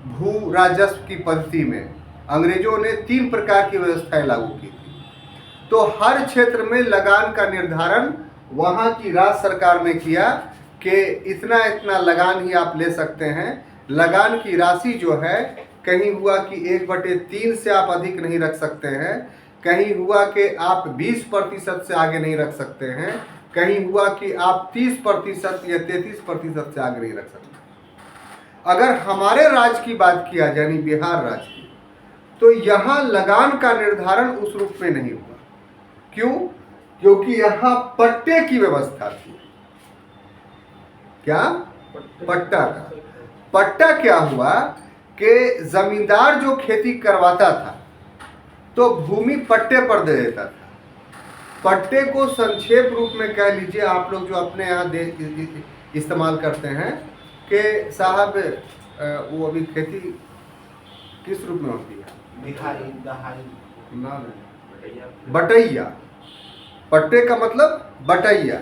[SPEAKER 1] भू राजस्व की पद्धति में अंग्रेजों ने 3 प्रकार की व्यवस्थाएं लागू की थी। तो हर क्षेत्र में लगान का निर्धारण वहां की राज्य सरकार ने किया कि इतना इतना लगान ही आप ले सकते हैं। लगान की राशि जो है, कहीं हुआ कि 1/3 से आप अधिक नहीं रख सकते हैं, कहीं हुआ कि आप 20% से आगे नहीं रख सकते हैं, कहीं हुआ कि आप 30% या 33% से आगे नहीं रख सकते। अगर हमारे राज्य की बात किया जाए, यानी बिहार राज्य की, तो यहाँ लगान का निर्धारण उस रूप में नहीं हुआ। क्यों? क्योंकि यहाँ पट्टे की व्यवस्था थी। क्या? पट्टा का। पट्टा क्या हुआ कि जमींदार जो खेती करवाता था तो भूमि पट्टे पर दे देता था। पट्टे को संक्षेप रूप में कह लीजिए, आप लोग जो अपने यहाँ इस्तेमाल करते हैं कि साहब वो अभी खेती किस रूप में होती है? ना, बटैया। पट्टे का मतलब बटैया।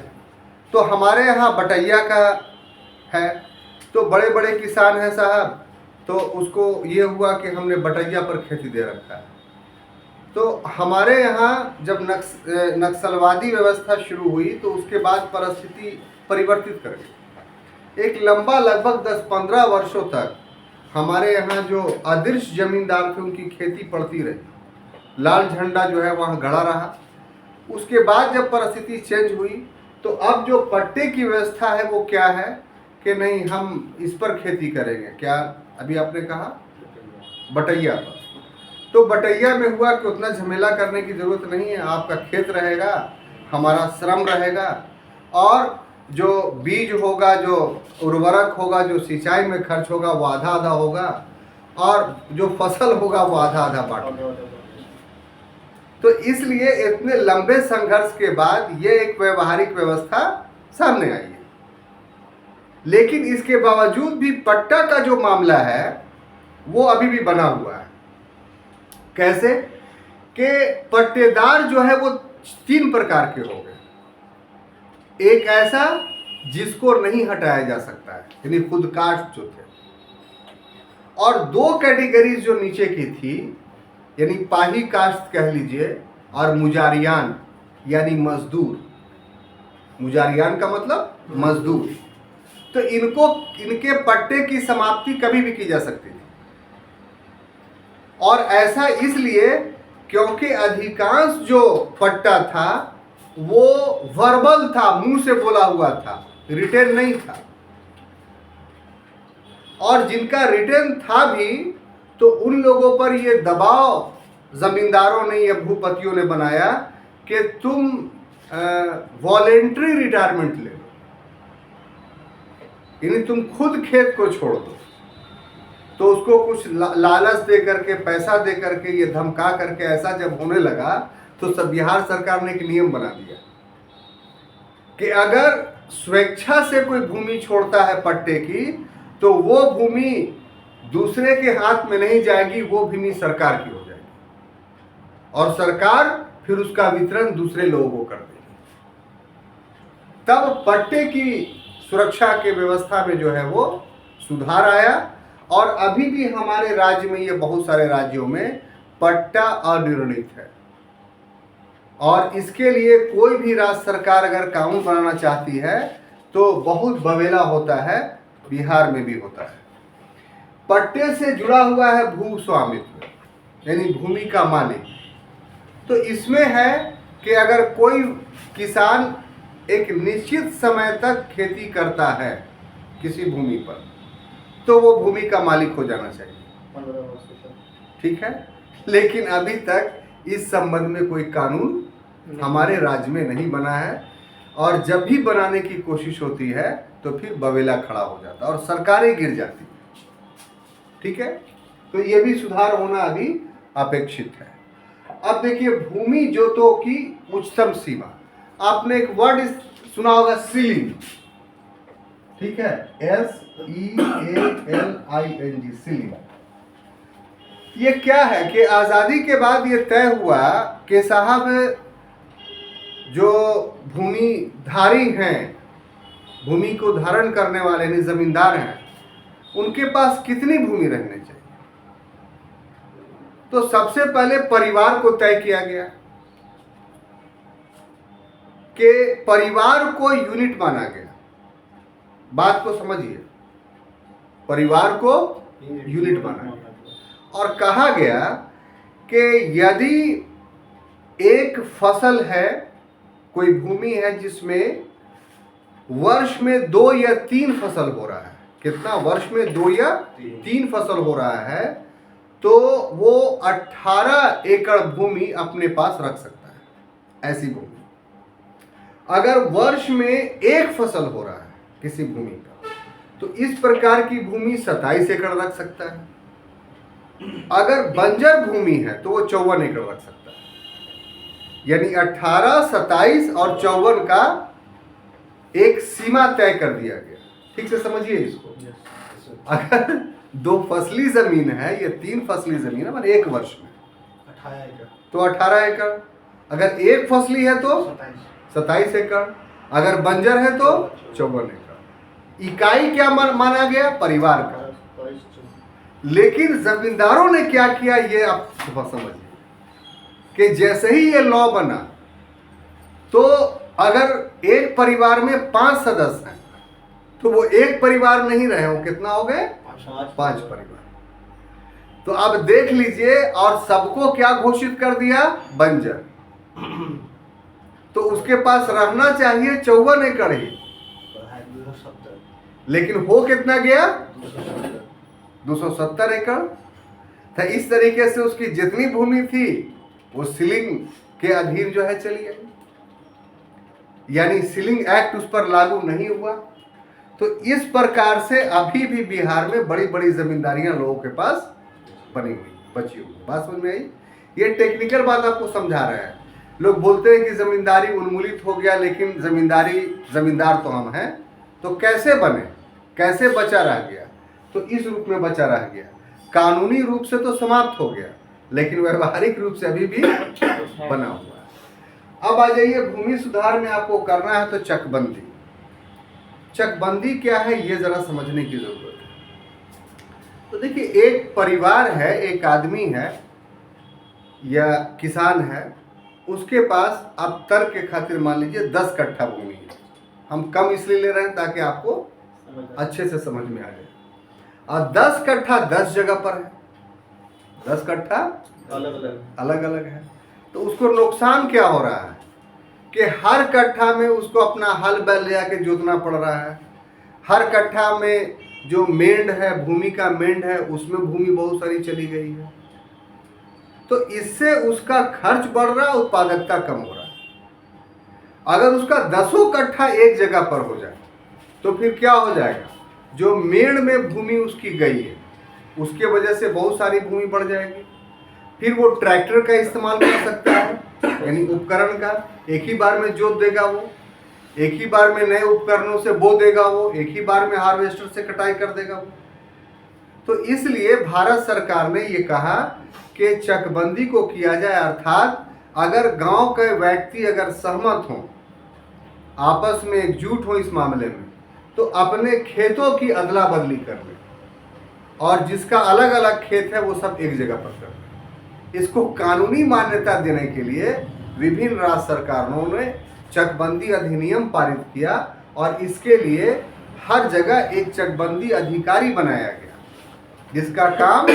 [SPEAKER 1] तो हमारे यहाँ बटैया का है। तो बड़े बड़े किसान हैं साहब, तो उसको ये हुआ कि हमने बटैया पर खेती दे रखा है। तो हमारे यहाँ जब नक्सलवादी व्यवस्था शुरू हुई तो उसके बाद परिस्थिति परिवर्तित कर गई। एक लंबा लगभग 10-15 वर्षों तक हमारे यहाँ जो अदृश्य जमींदार थे उनकी खेती पड़ती रही। लाल झंडा जो है वहाँ गड़ा रहा। उसके बाद जब परिस्थिति चेंज हुई तो अब जो पट्टे की व्यवस्था है वो क्या है कि नहीं, हम इस पर खेती करेंगे। क्या अभी आपने कहा? बटैया पर। तो बटैया में हुआ कि उतना झमेला करने की ज़रूरत नहीं है। आपका खेत रहेगा, हमारा श्रम रहेगा, और जो बीज होगा, जो उर्वरक होगा, जो सिंचाई में खर्च होगा वो आधा आधा होगा, और जो फसल होगा वो आधा आधा बांटेगा। तो इसलिए इतने लंबे संघर्ष के बाद ये एक व्यवहारिक व्यवस्था सामने आई है। लेकिन इसके बावजूद भी पट्टा का जो मामला है वो अभी भी बना हुआ है। कैसे? कि पट्टेदार जो है वो 3 प्रकार के हो गए। एक ऐसा जिसको नहीं हटाया जा सकता है, यानी खुद कास्ट जो थे, और 2 कैटेगरीज जो नीचे की थी, यानी पाही कास्ट कह लीजिए, और मुजारियान यानी मजदूर। मुजारियान का मतलब मजदूर। तो इनके पट्टे की समाप्ति कभी भी की जा सकती थी। और ऐसा इसलिए क्योंकि अधिकांश जो पट्टा था वो वर्बल था, मुंह से बोला हुआ था, रिटेन नहीं था। और जिनका रिटेन था भी तो उन लोगों पर ये दबाव जमींदारों ने या भूपतियों ने बनाया कि तुम वॉलेंट्री रिटायरमेंट ले लो, यानी तुम खुद खेत को छोड़ दो। तो उसको कुछ लालच दे करके, पैसा दे करके, ये धमका करके ऐसा जब होने लगा तो सब बिहार सरकार ने एक नियम बना दिया कि अगर स्वेच्छा से कोई भूमि छोड़ता है पट्टे की, तो वो भूमि दूसरे के हाथ में नहीं जाएगी, वो भूमि सरकार की हो जाएगी और सरकार फिर उसका वितरण दूसरे लोगों को कर देगी। तब पट्टे की सुरक्षा के व्यवस्था में जो है वो सुधार आया और अभी भी हमारे राज्य में, ये बहुत सारे राज्यों में पट्टा अनिर्णित है और इसके लिए कोई भी राज्य सरकार अगर कानून बनाना चाहती है तो बहुत बवेला होता है। बिहार में भी होता है। पट्टे से जुड़ा हुआ है भू स्वामित्व, यानी भूमि का मालिक। तो इसमें है कि अगर कोई किसान एक निश्चित समय तक खेती करता है किसी भूमि पर, तो वो भूमि का मालिक हो जाना चाहिए, ठीक है। लेकिन अभी तक इस संबंध में कोई कानून हमारे राज्य में नहीं बना है और जब भी बनाने की कोशिश होती है तो फिर बवेला खड़ा हो जाता है और सरकारें गिर जाती है, ठीक है। तो ये भी सुधार होना अभी अपेक्षित है। अब देखिए, भूमि जोतों की उच्चतम सीमा, आपने एक वर्ड सुना होगा, सीलिंग, ठीक है, SEALING, सीलिंग। ये क्या है कि आज़ादी के बाद ये तय हुआ कि साहब जो भूमिधारी हैं, भूमि को धारण करने वाले यानी जमींदार हैं, उनके पास कितनी भूमि रहनी चाहिए। तो सबसे पहले परिवार को तय किया गया कि परिवार को यूनिट माना गया। बात को समझिए, परिवार को यूनिट माना गया और कहा गया कि यदि एक फसल है, कोई भूमि है जिसमें वर्ष में 2 या 3 फसल हो रहा है, कितना, वर्ष में 2 या 3 फसल हो रहा है, तो वो 18 एकड़ भूमि अपने पास रख सकता है। ऐसी भूमि अगर वर्ष में 1 फसल हो रहा है किसी भूमि का, तो इस प्रकार की भूमि 27 एकड़ रख सकता है। अगर बंजर भूमि है तो वो 54 एकड़ रख सकता है। यानी 18, 27 और 54 का एक सीमा तय कर दिया गया। ठीक से समझिए इसको। अगर 2 फसली जमीन है या 3 फसली जमीन है, मतलब 1 वर्ष में
[SPEAKER 2] 18 एकड़,
[SPEAKER 1] तो 18 एकड़। अगर 1 फसली है तो 27 एकड़। अगर बंजर है तो 54 एकड़। इकाई क्या माना गया? परिवार का। लेकिन जमींदारों ने क्या किया, ये आप समझिए कि जैसे ही ये लॉ बना, तो अगर एक परिवार में 5 सदस्य हैं, तो वो एक परिवार नहीं रहे, वो कितना हो गए? 5 परिवार। तो अब देख लीजिए, और सबको क्या घोषित कर दिया? बंजर। तो उसके पास रहना चाहिए 54 एकड़ ही, लेकिन हो कितना गया? 270 एकड़। तो इस तरीके से उसकी जितनी भूमि थी वो सीलिंग के अधीन जो है चली गई, यानी सीलिंग एक्ट उस पर लागू नहीं हुआ। तो इस प्रकार से अभी भी बिहार में बड़ी बड़ी जमींदारियां लोगों के पास बनी हुई, बची हुई। बात समझ में आई? ये टेक्निकल बात आपको समझा रहे हैं। लोग बोलते हैं कि जमींदारी उन्मूलित हो गया, लेकिन जमींदार तो हम हैं। तो कैसे बने, कैसे बचा रह गया? तो इस रूप में बचा रह गया। कानूनी रूप से तो समाप्त हो गया, लेकिन व्यवहारिक रूप से अभी भी बना हुआ है। अब आ जाइए, भूमि सुधार में आपको करना है तो चकबंदी। चकबंदी क्या है, ये जरा समझने की जरूरत है। तो देखिए, एक परिवार है, एक आदमी है या किसान है, उसके पास आप तर्क के खातिर मान लीजिए 10 कट्ठा भूमि है। हम कम इसलिए ले रहे हैं ताकि आपको अच्छे से समझ में आ जाए। और 10 कट्ठा 10 जगह पर है, 10 कट्ठा अलग अलग है। तो उसको नुकसान क्या हो रहा है कि हर कट्ठा में उसको अपना हल बैल ले आके जोतना पड़ रहा है। हर कट्ठा में जो मेंढ है, भूमि का मेंढ है, उसमें भूमि बहुत सारी चली गई है। तो इससे उसका खर्च बढ़ रहा है, उत्पादकता कम हो रहा है। अगर उसका 10 कट्ठा एक जगह पर हो जाए तो फिर क्या हो जाएगा, जो मेड़ में भूमि उसकी गई है उसके वजह से बहुत सारी भूमि बढ़ जाएगी। फिर वो ट्रैक्टर का इस्तेमाल कर सकता है, यानी उपकरण का, एक ही बार में जोत देगा वो, एक ही बार में नए उपकरणों से बो देगा वो, एक ही बार में हार्वेस्टर से कटाई कर देगा वो। तो इसलिए भारत सरकार ने ये कहा कि चकबंदी को किया जाए, अर्थात अगर गांव के व्यक्ति अगर सहमत हों, आपस में एकजुट हो इस मामले में, तो अपने खेतों की अदला बदली कर लें और जिसका अलग अलग खेत है वो सब एक जगह पर कर लें। इसको कानूनी मान्यता देने के लिए विभिन्न राज्य सरकारों ने चकबंदी अधिनियम पारित किया और इसके लिए हर जगह एक चकबंदी अधिकारी बनाया गया जिसका काम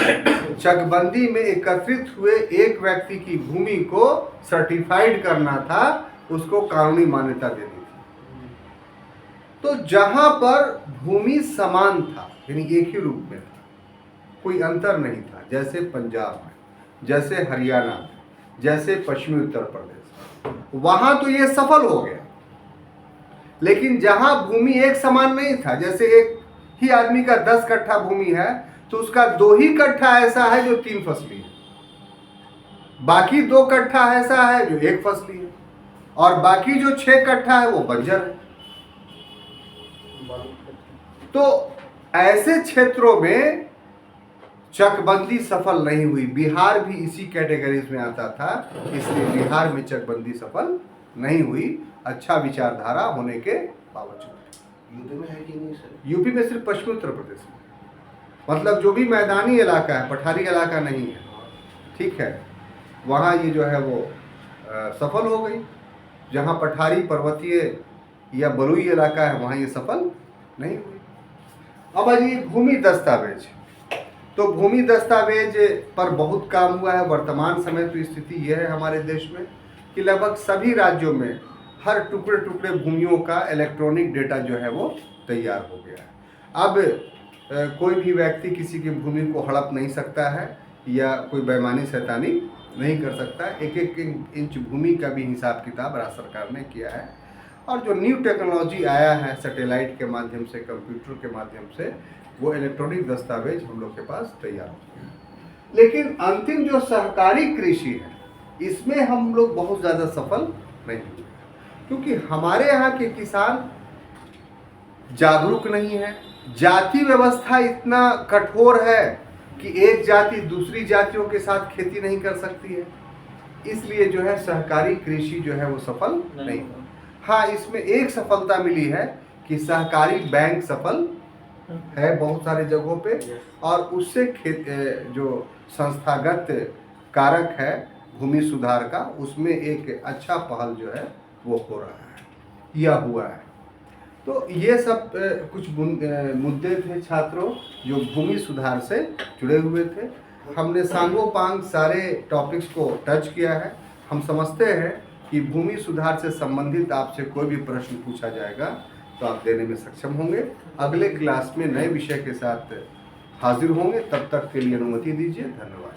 [SPEAKER 1] चकबंदी में एकत्रित हुए एक व्यक्ति की भूमि को सर्टिफाइड करना था, उसको कानूनी मान्यता देनी थी। तो जहां पर भूमि समान था, यानी एक ही रूप में था, कोई अंतर नहीं था, जैसे पंजाब में, जैसे हरियाणा में, जैसे पश्चिमी उत्तर प्रदेश, वहां तो ये सफल हो गया। लेकिन जहां भूमि एक समान नहीं था, जैसे एक ही आदमी का 10 कट्ठा भूमि है तो उसका 2 ही कट्ठा ऐसा है जो 3 फसली है, बाकी 2 कट्ठा ऐसा है जो 1 फसली है, और बाकी जो 6 कट्ठा है वो बंजर है। तो ऐसे क्षेत्रों में चकबंदी सफल नहीं हुई। बिहार भी इसी कैटेगरीज में आता था, इसलिए बिहार में चकबंदी सफल नहीं हुई, अच्छा विचारधारा होने के बावजूद।
[SPEAKER 2] यूपी में है कि नहीं सर?
[SPEAKER 1] यूपी में सिर्फ पश्चिमी उत्तर प्रदेश में, मतलब जो भी मैदानी इलाका है, पठारी इलाका नहीं है, ठीक है, वहाँ ये जो है वो सफल हो गई। जहाँ पठारी पर्वतीय या बलुई इलाका है वहाँ ये सफल नहीं हुई। अब ये भूमि दस्तावेज, तो भूमि दस्तावेज पर बहुत काम हुआ है। वर्तमान समय तो स्थिति यह है हमारे देश में कि लगभग सभी राज्यों में हर टुकड़े टुकड़े भूमियों का इलेक्ट्रॉनिक डेटा जो है वो तैयार हो गया है। अब कोई भी व्यक्ति किसी की भूमि को हड़प नहीं सकता है या कोई बेईमानी शैतानी नहीं कर सकता। एक एक इंच भूमि का भी हिसाब किताब राज्य सरकार ने किया है। और जो न्यू टेक्नोलॉजी आया है सैटेलाइट के माध्यम से, कंप्यूटर के माध्यम से, वो इलेक्ट्रॉनिक दस्तावेज हम लोग के पास तैयार हो गया। लेकिन अंतिम जो सहकारी कृषि है इसमें हम लोग बहुत ज़्यादा सफल नहीं हुए, क्योंकि हमारे यहाँ के किसान जागरूक नहीं है। जाति व्यवस्था इतना कठोर है कि एक जाति दूसरी जातियों के साथ खेती नहीं कर सकती है, इसलिए जो है सहकारी कृषि जो है वो सफल नहीं हुआ। हाँ, इसमें एक सफलता मिली है कि सहकारी बैंक सफल है बहुत सारे जगहों पे, और उससे जो संस्थागत कारक है भूमि सुधार का, उसमें एक अच्छा पहल जो है वो हो रहा है या हुआ है। तो ये सब कुछ मुद्दे थे छात्रों जो भूमि सुधार से जुड़े हुए थे। हमने सांगोपांग सारे टॉपिक्स को टच किया है। हम समझते हैं कि भूमि सुधार से संबंधित आपसे कोई भी प्रश्न पूछा जाएगा तो आप देने में सक्षम होंगे। अगले क्लास में नए विषय के साथ हाजिर होंगे, तब तक के लिए अनुमति दीजिए। धन्यवाद।